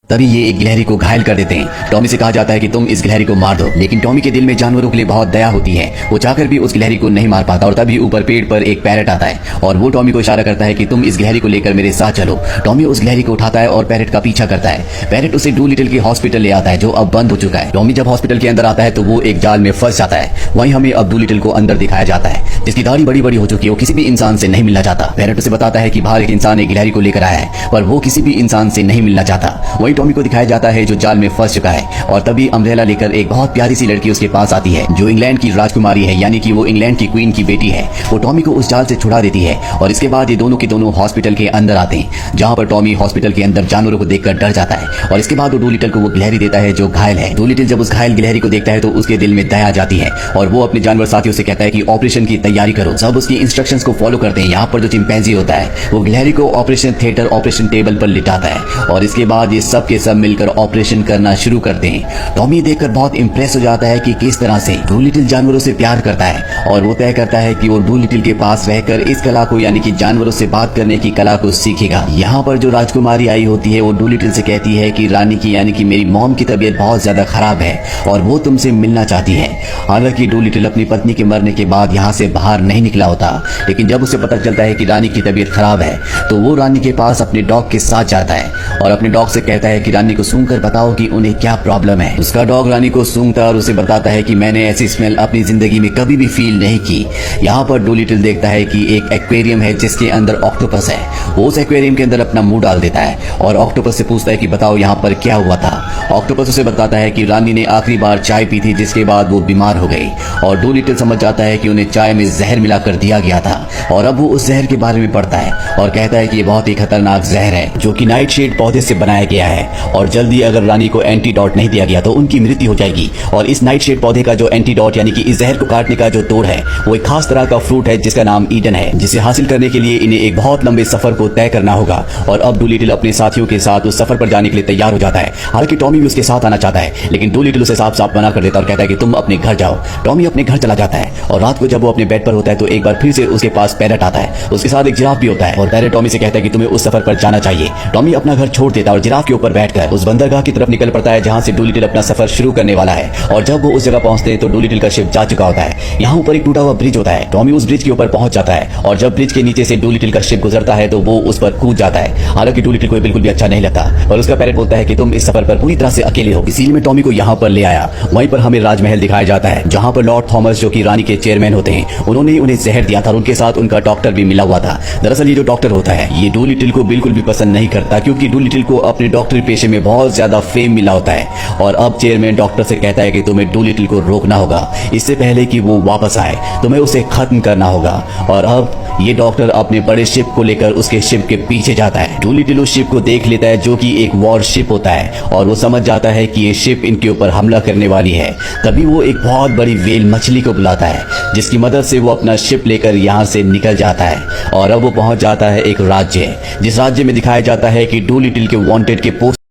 तभी ये एक गिलहरी को घायल कर देते हैं। टॉमी से कहा जाता है कि तुम इस गिलहरी को मार दो, लेकिन टॉमी के दिल में जानवरों के लिए बहुत दया होती है। वो चाहकर भी उस गिलहरी को नहीं मार पाता और तभी ऊपर पेड़ पर एक पैरेट आता है और वो टॉमी को इशारा करता है कि तुम इस गिलहरी को लेकर मेरे साथ चलो। टॉमी उस गिलहरी को उठाता है और पैरेट का पीछा करता है। पैरेट उसे डूलिटिल के हॉस्पिटल ले आता है जो अब बंद हो चुका है। टॉमी जब हॉस्पिटल के अंदर आता है तो वो एक जाल में फंस जाता है। वहीं हमें अब डूलिटिल को अंदर दिखाया जाता है जिसकी दाढ़ी बड़ी बड़ी हो चुकी है। वो किसी भी इंसान से नहीं मिलना चाहता। पैरेट उसे बताता है कि बाहर एक इंसान एक गिलहरी को लेकर आया है पर वो किसी भी इंसान से नहीं मिलना चाहता। वहीं टॉमी को दिखाया जाता है जो जाल में फंस चुका है और तभी अम्ब्रेला लेकर एक बहुत प्यारी सी लड़की उसके पास आती है जो इंग्लैंड की राजकुमारी है, यानी कि वो इंग्लैंड की क्वीन की बेटी है। वो टॉमी को उस जाल से छुड़ा देती है और इसके बाद ये दोनों के दोनों हॉस्पिटल के अंदर आते हैं जहाँ पर टॉमी हॉस्पिटल के अंदर जानवरों को देखकर डर जाता है और इसके बाद वो डूलिटिल को वो गिलहरी देता है जो घायल है। डूलिटिल जब उस घायल गिलहरी को देखता है तो उसके दिल में दया आ जाती है और वो अपने जानवर साथियों से कहता है कि ऑपरेशन की तैयारी करो। सब उसकी इंस्ट्रक्शंस को फॉलो करते हैं। यहाँ पर जो चिंपैंजी होता है वो गिलहरी को ऑपरेशन थिएटर ऑपरेशन टेबल पर लिटाता है और इसके बाद ये सब के सब मिलकर ऑपरेशन करना शुरू करते हैं। टॉमी देखकर बहुत इंप्रेस हो जाता है कि किस तरह से डूलिटिल जानवरों से प्यार करता है और वो तय करता है कि वो डूलिटिल के पास रहकर इस कला को यानी कि जानवरों से बात करने की कला को सीखेगा। यहाँ पर जो राजकुमारी आई होती है वो डूलिटिल से कहती है कि रानी की यानी कि मेरी मॉम की तबीयत बहुत ज्यादा खराब है और वो तुमसे मिलना चाहती है। हालांकि डूलिटिल अपनी पत्नी के मरने के बाद यहाँ से बाहर नहीं निकला होता, लेकिन जब उसे पता चलता है कि रानी की तबीयत खराब है तो वो रानी के पास अपने डॉग के साथ जाता है और अपने डॉग से कहता है कि रानी को सूंघकर बताओ कि उन्हें क्या प्रॉब्लम है। उसका डॉग रानी को सूंघता है और उसे बताता है कि मैंने ऐसी स्मेल अपनी जिंदगी में कभी भी फील नहीं की। यहाँ पर डूलिटिल देखता है कि एक एक्वेरियम है जिसके अंदर ऑक्टोपस है। वो उस एक्वेरियम के अंदर अपना मुंह डाल देता है और ऑक्टोपस से पूछता है कि बताओ यहाँ पर क्या हुआ था। ऑक्टोपस उसे बताता है कि रानी ने आखिरी बार चाय पी थी जिसके बाद वो बीमार हो गई और डूलिटिल समझ जाता है कि उन्हें चाय में जहर मिलाकर दिया गया था और अब वो उस जहर के बारे में पढ़ता है और कहता है कि ये बहुत ही खतरनाक जहर है जो कि नाइटशेड पौधे से बनाया गया है और जल्दी अगर रानी को एंटीडोट नहीं दिया गया तो उनकी मृत्यु हो जाएगी। और इस नाइटशेड पौधे का जो एंटीडोट यानी कि इस जहर को काटने का जो तोड़ है वो एक खास तरह का फ्रूट है जिसका नाम ईडन है, जिसे हासिल करने के लिए इन्हें एक बहुत लंबे सफर को तय करना होगा। और अब डूलिटिल अपने साथियों के साथ उस सफर पर जाने के लिए तैयार हो जाता है। हालांकि टॉमी भी उसके साथ आना चाहता है लेकिन डूलिटिल उसे साफ साफ मना कर देता और कहता है कि तुम अपने घर जाओ। टॉमी अपने घर चला जाता है और रात को जब वो अपने बेड पर होता है तो एक बार फिर से उसके पास पैरेट आता है। उसके साथ एक जिराफ भी होता है और पैरेट टॉमी से कहता है कि तुम्हें उस सफर पर जाना चाहिए। टॉमी अपना घर छोड़ देता है और जिराफ के ऊपर बैठकर उस बंदरगाह की तरफ निकल पड़ता है जहाँ से डूलिटिल अपना सफर शुरू करने वाला है। और जब वो उस जगह पहुंचते हैं तो डूलिटिल का शिप जा चुका होता है। यहाँ ऊपर एक टूटा हुआ ब्रिज होता है। टॉमी उस ब्रिज के ऊपर पहुंच जाता है और जब ब्रिज के नीचे से डूलिटिल का शिप गुजरता है तो वो उस पर कूद जाता है। हालांकि डूलिटिल को बिल्कुल भी अच्छा नहीं लगता और उसका पैरेट बोलता है कि तुम इस सफर पर पूरी तरह से अकेले हो, इसीलिए मैं टॉमी को यहाँ पर ले आया। वहीं पर हमें राजमहल दिखाया जाता है जहाँ पर लॉर्ड थॉमस जो कि रानी के चेयरमैन होते हैं उन्होंने उन्हें जहर दिया था और उनके साथ उनका डॉक्टर भी मिला हुआ था। दरअसल ये जो डॉक्टर होता है ये डूलिटिल को बिल्कुल भी पसंद नहीं करता क्योंकि डूलिटिल को अपने डॉक्टरी पेशे में बहुत ज्यादा फेम मिला होता है। और अब चेयरमैन डॉक्टर से कहता है कि तुम्हें डूलिटिल को रोकना होगा, इससे पहले कि वो वापस आए तुम्हें उसे खत्म करना होगा। और अब ये डॉक्टर अपने बड़े शिप को लेकर उसके शिप के पीछे जाता है। डूलिटिल उस शिप को देख लेता है जो कि एक वॉर शिप होता है और वो समझ जाता है कि ये शिप इनके ऊपर हमला करने वाली है। तभी वो एक बहुत बड़ी व्हेल मछली को बुलाता है जिसकी मदद से वो अपना शिप लेकर यहाँ से निकल जाता है और अब वो पहुंच जाता है एक राज्य जिस राज्य में दिखाया जाता है कि डूलिटिल के वांटेड के पोस्ट